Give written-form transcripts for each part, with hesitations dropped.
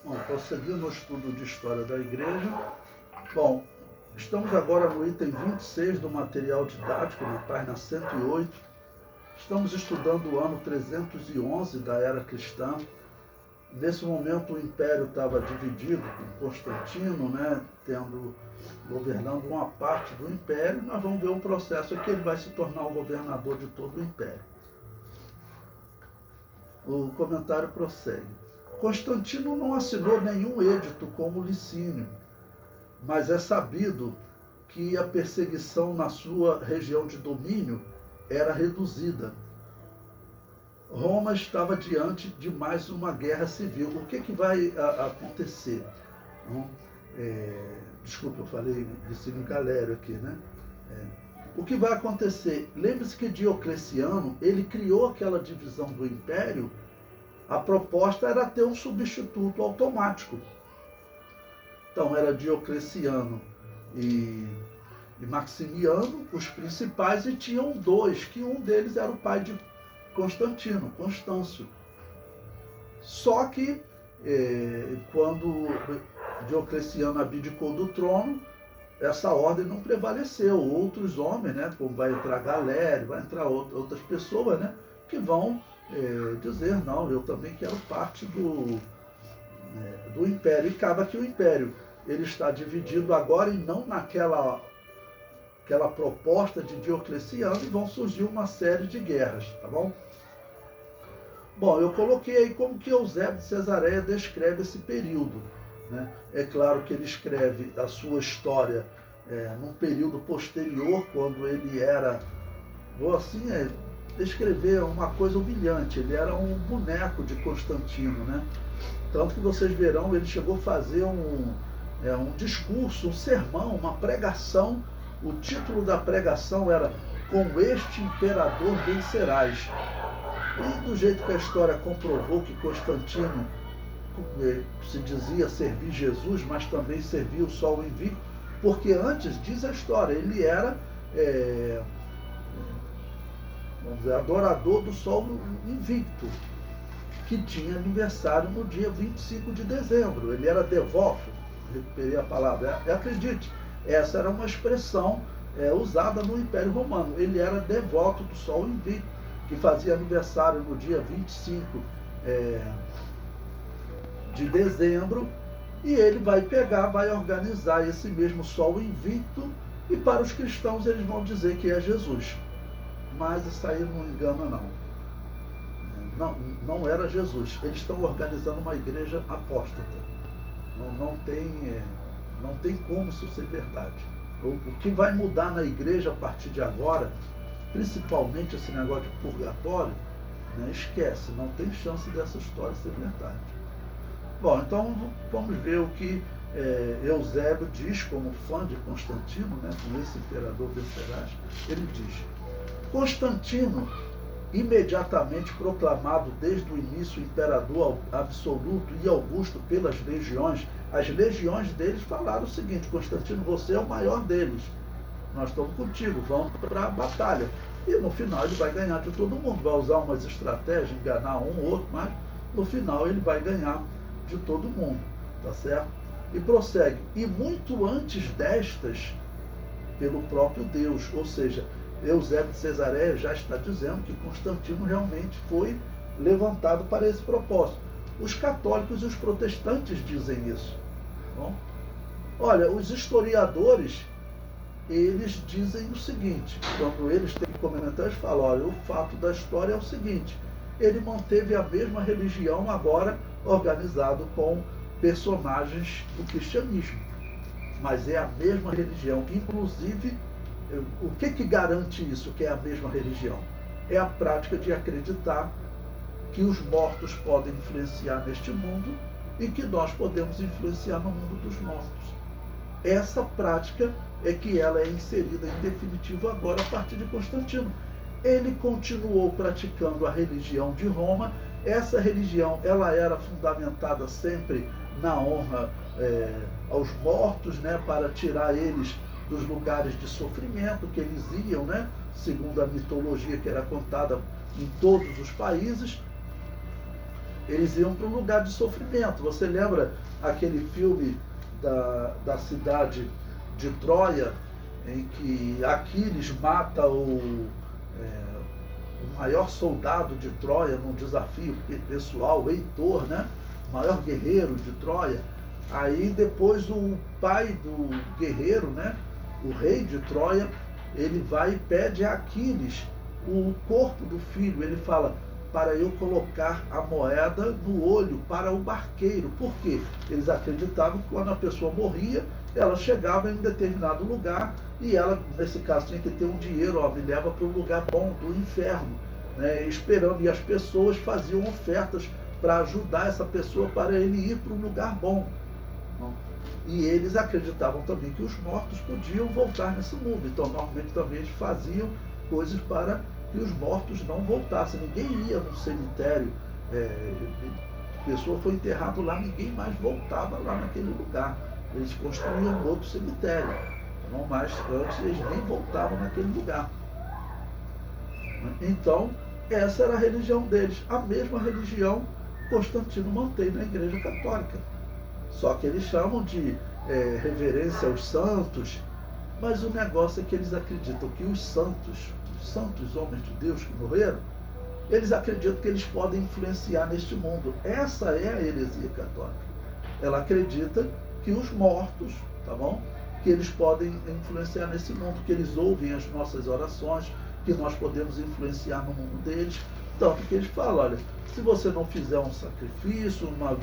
Bom, prosseguindo o estudo de história da igreja. Bom, estamos agora no item 26 do material didático, na página 108. Estamos estudando o ano 311 da era cristã. Nesse momento o império estava dividido, com Constantino, né, governando uma parte do império. Nós vamos ver o processo que ele vai se tornar o governador de todo o império. O comentário prossegue. Constantino não assinou nenhum edito como Licínio, mas é sabido que a perseguição na sua região de domínio era reduzida. Roma estava diante de mais uma guerra civil. O que vai acontecer? Desculpa, eu falei Licínio Galério aqui, né? O que vai acontecer? Lembre-se que Diocleciano, ele criou aquela divisão do império. A proposta era ter um substituto automático. Então era Diocleciano e Maximiano, os principais, e tinham dois, que um deles era o pai de Constantino, Constâncio. Só que quando Diocleciano abdicou do trono, essa ordem não prevaleceu. Outros homens, né, como vai entrar Galério, vai entrar outras pessoas, né, que vão dizer, não, eu também quero parte do império. E acaba que o império ele está dividido agora e não naquela proposta de Diocleciano, e vão surgir uma série de guerras, tá bom? Bom, eu coloquei aí como que Eusébio de Cesareia descreve esse período, né? É claro que ele escreve a sua história num período posterior, quando ele era, vou assim descrever uma coisa humilhante, ele era um boneco de Constantino, né? Tanto que vocês verão, ele chegou a fazer um discurso, um sermão, uma pregação. O título da pregação era "Com este imperador vencerás". E do jeito que a história comprovou que Constantino se dizia servir Jesus, mas também servia o Sol Invicto, porque antes, diz a história, ele era vamos dizer, adorador do Sol Invicto, que tinha aniversário no dia 25 de dezembro. Ele era devoto, recuperei a palavra, acredite, essa era uma expressão usada no Império Romano. Ele era devoto do Sol Invicto, que fazia aniversário no dia 25 de dezembro, e ele vai organizar esse mesmo Sol Invicto, e para os cristãos eles vão dizer que é Jesus. Mas isso aí não engana, não era Jesus. Eles estão organizando uma igreja apóstata. Não tem como isso ser verdade. O que vai mudar na igreja a partir de agora, principalmente esse negócio de purgatório, né, esquece, não tem chance dessa história ser verdade. Bom, então vamos ver o que Eusébio diz, como fã de Constantino, né, com esse imperador vencerás. Ele diz: Constantino, imediatamente proclamado desde o início imperador absoluto e augusto pelas legiões, as legiões deles falaram o seguinte: Constantino, você é o maior deles, nós estamos contigo, vamos para a batalha. E no final ele vai ganhar de todo mundo, vai usar umas estratégias, enganar um ou outro, mas no final ele vai ganhar de todo mundo, tá certo? E prossegue: e muito antes destas, pelo próprio Deus. Ou seja, Eusébio de Cesareia já está dizendo que Constantino realmente foi levantado para esse propósito. Os católicos e os protestantes dizem isso. Bom, olha, os historiadores, eles dizem o seguinte, quando eles têm comentários, falam: olha, o fato da história é o seguinte, ele manteve a mesma religião, agora organizado com personagens do cristianismo, mas é a mesma religião. Inclusive, o que garante isso, que é a mesma religião? É a prática de acreditar que os mortos podem influenciar neste mundo e que nós podemos influenciar no mundo dos mortos. Essa prática é que ela é inserida em definitivo agora a partir de Constantino. Ele continuou praticando a religião de Roma. Essa religião, ela era fundamentada sempre na honra aos mortos, né, para tirar eles dos lugares de sofrimento que eles iam, né, segundo a mitologia que era contada em todos os países. eles iam para um lugar de sofrimento. Você lembra aquele filme da cidade de Troia, em que Aquiles mata o maior soldado de Troia num desafio pessoal, o Heitor, né? O maior guerreiro de Troia. Aí depois o pai do guerreiro, né? O rei de Troia, ele vai e pede a Aquiles o corpo do filho. Ele fala, para eu colocar a moeda no olho para o barqueiro. Por quê? Eles acreditavam que quando a pessoa morria, ela chegava em um determinado lugar e ela, nesse caso, tinha que ter um dinheiro, ó, me leva para um lugar bom, do inferno, né, esperando, e as pessoas faziam ofertas para ajudar essa pessoa para ele ir para um lugar bom. E eles acreditavam também que os mortos podiam voltar nesse mundo, então normalmente também eles faziam coisas para que os mortos não voltassem. Ninguém ia num cemitério, a pessoa foi enterrada lá, ninguém mais voltava lá naquele lugar. Eles construíam outro cemitério, não mais antes eles nem voltavam naquele lugar. Então, essa era a religião deles, a mesma religião Constantino mantém na Igreja Católica. Só que eles chamam de reverência aos santos, mas o negócio é que eles acreditam que os santos homens de Deus que morreram, eles acreditam que eles podem influenciar neste mundo. Essa é a heresia católica. Ela acredita que os mortos, tá bom? Que eles podem influenciar nesse mundo, que eles ouvem as nossas orações, que nós podemos influenciar no mundo deles. Tanto que eles falam, olha, se você não fizer um sacrifício, uma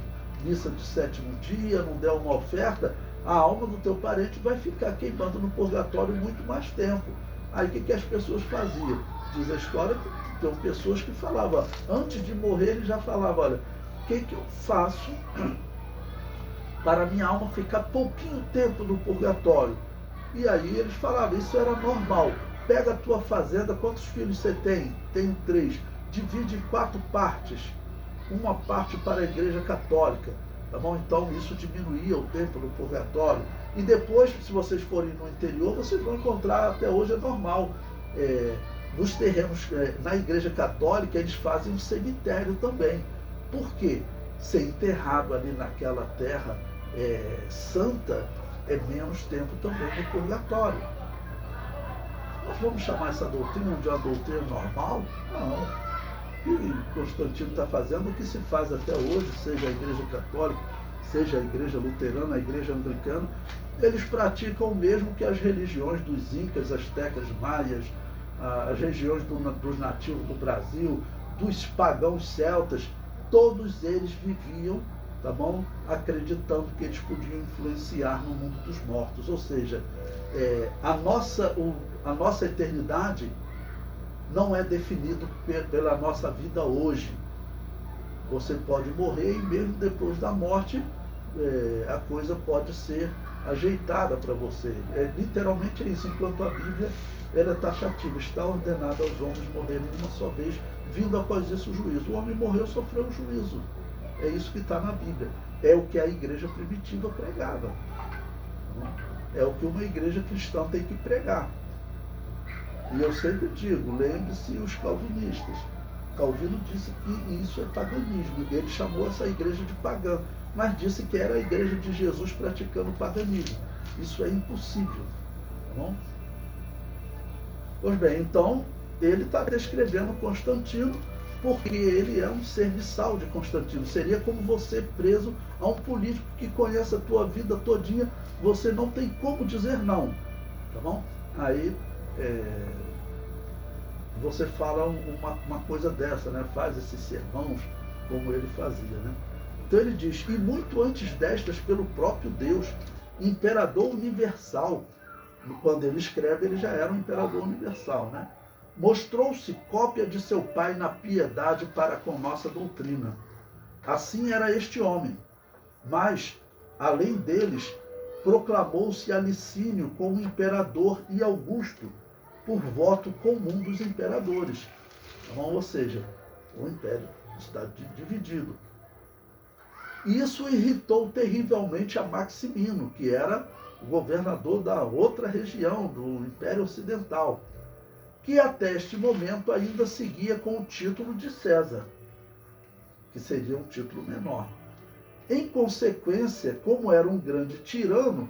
missa de sétimo dia, não der uma oferta, a alma do teu parente vai ficar queimando no purgatório muito mais tempo. Aí o que as pessoas faziam? Diz a história que tem pessoas que falavam, antes de morrer ele já falava, olha, o que eu faço para a minha alma ficar pouquinho tempo no purgatório? E aí eles falavam, isso era normal. Pega a tua fazenda, quantos filhos você tem? Tenho 3. Divide em 4 partes. Uma parte para a Igreja Católica, tá bom? Então isso diminuía o tempo no purgatório. E depois, se vocês forem no interior, vocês vão encontrar, até hoje é normal, nos terrenos, na Igreja Católica, eles fazem um cemitério também. Por quê? Ser enterrado ali naquela terra santa é menos tempo também no purgatório. Nós vamos chamar essa doutrina de uma doutrina normal? Não. O que Constantino está fazendo, o que se faz até hoje, seja a Igreja Católica, seja a Igreja Luterana, a Igreja Anglicana, eles praticam o mesmo que as religiões dos incas, astecas, maias, as regiões dos nativos do Brasil, dos pagãos celtas. Todos eles viviam, tá bom, acreditando que eles podiam influenciar no mundo dos mortos. Ou seja, a nossa eternidade não é definido pela nossa vida hoje. Você pode morrer e mesmo depois da morte a coisa pode ser ajeitada para você. Literalmente é isso, enquanto a Bíblia ela é taxativa, está ordenada aos homens morrerem uma só vez, vindo após isso o juízo. O homem morreu, sofreu o juízo. É isso que está na Bíblia. É o que a igreja primitiva pregava. É o que uma igreja cristã tem que pregar. E eu sempre digo, lembre-se os calvinistas. Calvino disse que isso é paganismo. Ele chamou essa igreja de pagã, mas disse que era a igreja de Jesus praticando paganismo. Isso é impossível. Tá bom? Pois bem, então, ele está descrevendo Constantino porque ele é um serviçal de Constantino. Seria como você preso a um político que conhece a tua vida todinha, você não tem como dizer não. Tá bom? Aí você fala uma coisa dessa, né? Faz esses sermões como ele fazia, né? Então ele diz, e muito antes destas, pelo próprio Deus, imperador universal. Quando ele escreve, ele já era um imperador universal, né? Mostrou-se cópia de seu pai na piedade para com nossa doutrina. Assim era este homem. Mas, além deles, proclamou-se a Licínio como imperador e Augusto, por voto comum dos imperadores. Então, ou seja, o império está dividido. Isso irritou terrivelmente a Maximino, que era o governador da outra região, do Império Ocidental, que até este momento ainda seguia com o título de César. que seria um título menor. Em consequência, como era um grande tirano,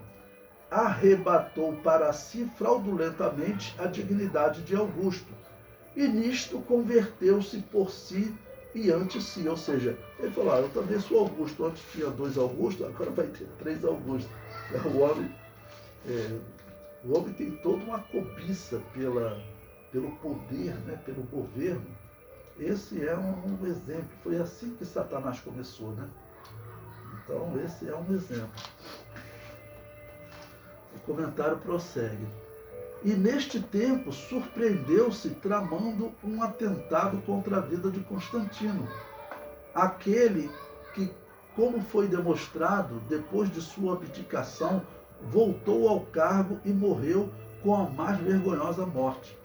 arrebatou para si fraudulentamente a dignidade de Augusto, e nisto converteu-se por si e ante si. Ou seja, ele falou, eu também sou Augusto, antes tinha 2 Augustos, agora vai ter 3 Augustos. O homem tem toda uma cobiça pelo poder, né, pelo governo. Esse é um exemplo, foi assim que Satanás começou, né? Então esse é um exemplo. O comentário prossegue. E neste tempo surpreendeu-se tramando um atentado contra a vida de Constantino, aquele que, como foi demonstrado, depois de sua abdicação, voltou ao cargo e morreu com a mais vergonhosa morte.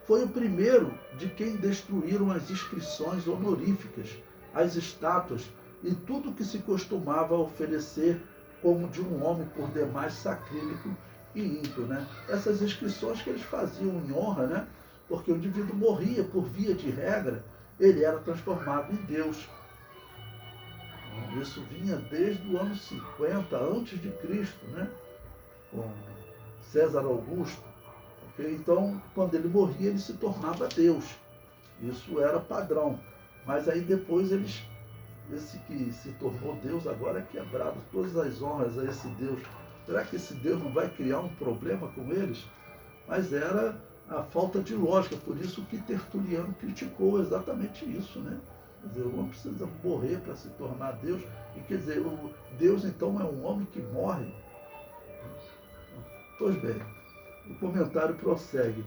Foi o primeiro de quem destruíram as inscrições honoríficas, as estátuas e tudo que se costumava oferecer como de um homem por demais sacrílego e ímpio, né? Essas inscrições que eles faziam em honra, né? Porque o indivíduo morria por via de regra, ele era transformado em Deus. Isso vinha desde o ano 50 antes de Cristo, né? Com César Augusto. Okay? Então, quando ele morria, ele se tornava Deus. Isso era padrão. Mas aí depois esse que se tornou Deus agora é quebrado todas as honras a esse Deus. Será que esse Deus não vai criar um problema com eles? Mas era a falta de lógica, por isso que Tertuliano criticou exatamente isso, né? Quer dizer, o homem precisa morrer para se tornar Deus, e quer dizer, o Deus então é um homem que morre. Pois bem, o comentário prossegue.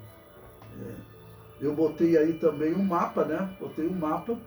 Eu botei aí também um mapa, né? Botei um mapa